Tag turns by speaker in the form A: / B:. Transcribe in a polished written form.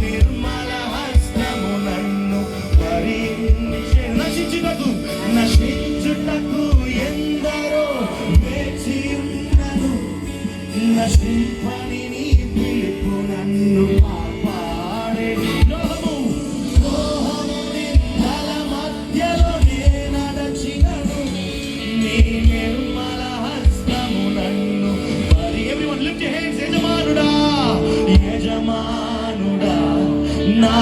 A: నిర్మల హస్తము నన్ను భరించే. నశించుటకు ఎందరో వేచి ఉన్నను, నశింపని నీ పిలుపు నన్ను కాపాడే. లోహము నిందల మధ్యలో నే నడచినను, నీ నిర్మల హస్తము నన్ను మరి. Everyone lift your hands. యజమానుడా, యజమానుడా, నా